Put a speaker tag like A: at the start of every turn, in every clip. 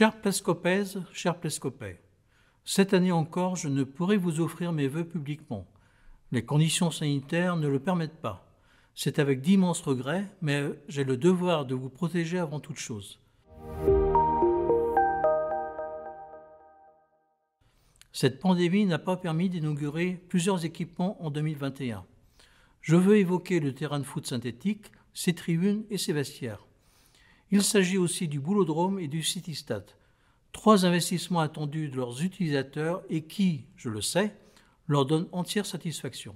A: Chers Plescopaises, chers Plescopais, cette année encore, je ne pourrai vous offrir mes vœux publiquement. Les conditions sanitaires ne le permettent pas. C'est avec d'immenses regrets, mais j'ai le devoir de vous protéger avant toute chose. Cette pandémie n'a pas permis d'inaugurer plusieurs équipements en 2021. Je veux évoquer le terrain de foot synthétique, ses tribunes et ses vestiaires. Il s'agit aussi du Boulodrome et du Citystade. 3 investissements attendus de leurs utilisateurs et qui, je le sais, leur donnent entière satisfaction.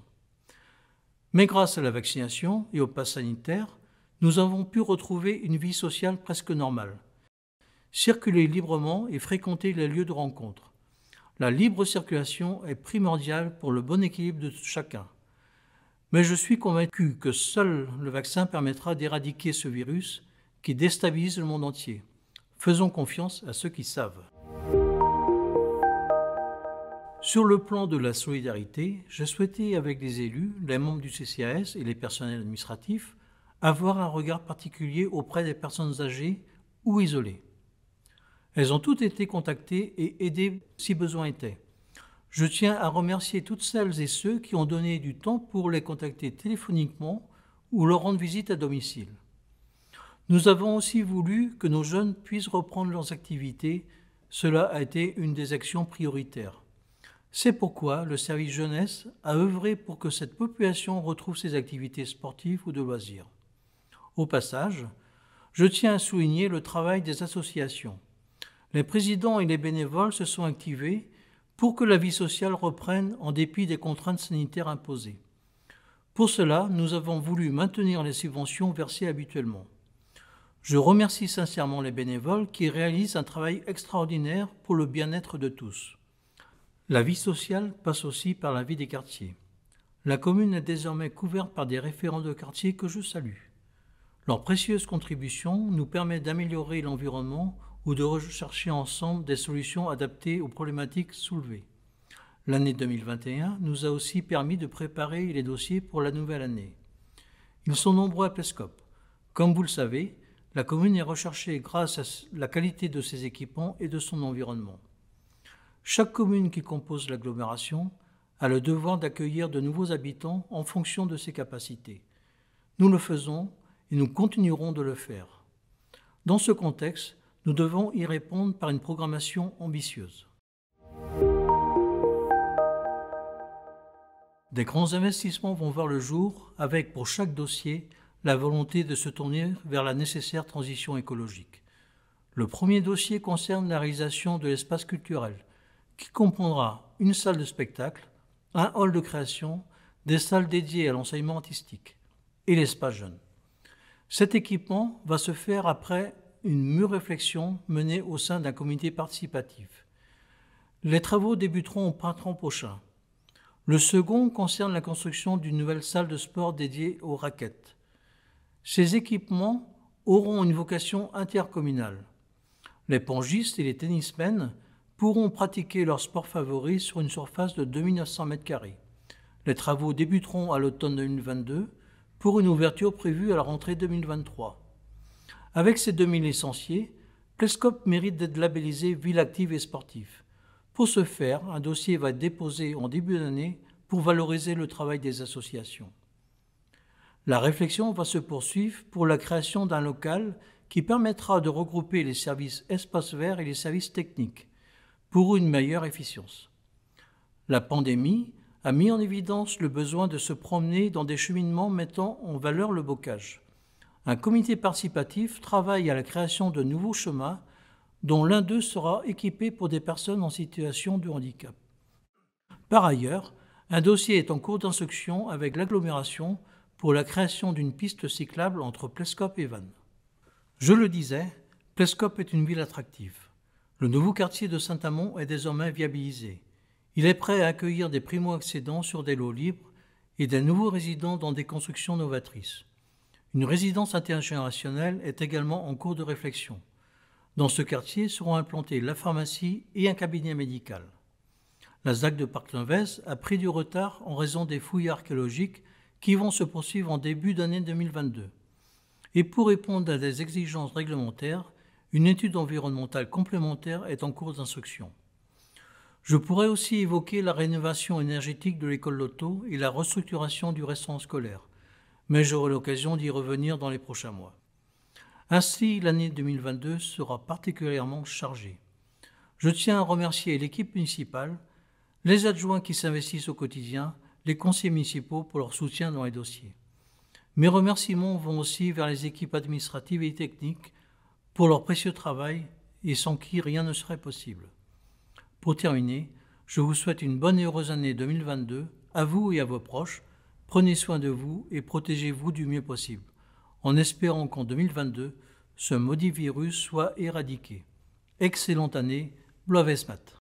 A: Mais grâce à la vaccination et au pass sanitaire, nous avons pu retrouver une vie sociale presque normale. Circuler librement et fréquenter les lieux de rencontre. La libre circulation est primordiale pour le bon équilibre de chacun. Mais je suis convaincu que seul le vaccin permettra d'éradiquer ce virus qui déstabilise le monde entier. Faisons confiance à ceux qui savent. Sur le plan de la solidarité, j'ai souhaité, avec les élus, les membres du CCAS et les personnels administratifs, avoir un regard particulier auprès des personnes âgées ou isolées. Elles ont toutes été contactées et aidées si besoin était. Je tiens à remercier toutes celles et ceux qui ont donné du temps pour les contacter téléphoniquement ou leur rendre visite à domicile. Nous avons aussi voulu que nos jeunes puissent reprendre leurs activités. Cela a été une des actions prioritaires. C'est pourquoi le service jeunesse a œuvré pour que cette population retrouve ses activités sportives ou de loisirs. Au passage, je tiens à souligner le travail des associations. Les présidents et les bénévoles se sont activés pour que la vie sociale reprenne en dépit des contraintes sanitaires imposées. Pour cela, nous avons voulu maintenir les subventions versées habituellement. Je remercie sincèrement les bénévoles qui réalisent un travail extraordinaire pour le bien-être de tous. La vie sociale passe aussi par la vie des quartiers. La commune est désormais couverte par des référents de quartier que je salue. Leur précieuse contribution nous permet d'améliorer l'environnement ou de rechercher ensemble des solutions adaptées aux problématiques soulevées. L'année 2021 nous a aussi permis de préparer les dossiers pour la nouvelle année. Ils sont nombreux à Plescop. Comme vous le savez, la commune est recherchée grâce à la qualité de ses équipements et de son environnement. Chaque commune qui compose l'agglomération a le devoir d'accueillir de nouveaux habitants en fonction de ses capacités. Nous le faisons et nous continuerons de le faire. Dans ce contexte, nous devons y répondre par une programmation ambitieuse. Des grands investissements vont voir le jour avec, pour chaque dossier, la volonté de se tourner vers la nécessaire transition écologique. Le premier dossier concerne la réalisation de l'espace culturel, qui comprendra une salle de spectacle, un hall de création, des salles dédiées à l'enseignement artistique et l'espace jeune. Cet équipement va se faire après une mûre réflexion menée au sein d'un comité participatif. Les travaux débuteront au printemps prochain. Le second concerne la construction d'une nouvelle salle de sport dédiée aux raquettes. Ces équipements auront une vocation intercommunale. Les pongistes et les tennismen pourront pratiquer leur sport favori sur une surface de 2900 m². Les travaux débuteront à l'automne 2022 pour une ouverture prévue à la rentrée 2023. Avec ces 2000 licenciés, Plescop mérite d'être labellisé ville active et sportive. Pour ce faire, un dossier va être déposé en début d'année pour valoriser le travail des associations. La réflexion va se poursuivre pour la création d'un local qui permettra de regrouper les services espaces verts et les services techniques pour une meilleure efficience. La pandémie a mis en évidence le besoin de se promener dans des cheminements mettant en valeur le bocage. Un comité participatif travaille à la création de nouveaux chemins dont l'un d'eux sera équipé pour des personnes en situation de handicap. Par ailleurs, un dossier est en cours d'instruction avec l'agglomération pour la création d'une piste cyclable entre Plescop et Vannes. Je le disais, Plescop est une ville attractive. Le nouveau quartier de Saint-Amand est désormais viabilisé. Il est prêt à accueillir des primo-accédants sur des lots libres et des nouveaux résidents dans des constructions novatrices. Une résidence intergénérationnelle est également en cours de réflexion. Dans ce quartier seront implantés la pharmacie et un cabinet médical. La ZAC de Parc-Levez a pris du retard en raison des fouilles archéologiques qui vont se poursuivre en début d'année 2022. Et pour répondre à des exigences réglementaires, Une étude environnementale complémentaire est en cours d'instruction. Je pourrais aussi évoquer la rénovation énergétique de l'école Loto et la restructuration du restaurant scolaire, mais j'aurai l'occasion d'y revenir dans les prochains mois. Ainsi, l'année 2022 sera particulièrement chargée. Je tiens à remercier l'équipe municipale, les adjoints qui s'investissent au quotidien, les conseillers municipaux pour leur soutien dans les dossiers. Mes remerciements vont aussi vers les équipes administratives et techniques pour leur précieux travail et sans qui rien ne serait possible. Pour terminer, je vous souhaite une bonne et heureuse année 2022, à vous et à vos proches. Prenez soin de vous et protégez-vous du mieux possible, en espérant qu'en 2022, ce maudit virus soit éradiqué. Excellente année, Bloavesmat.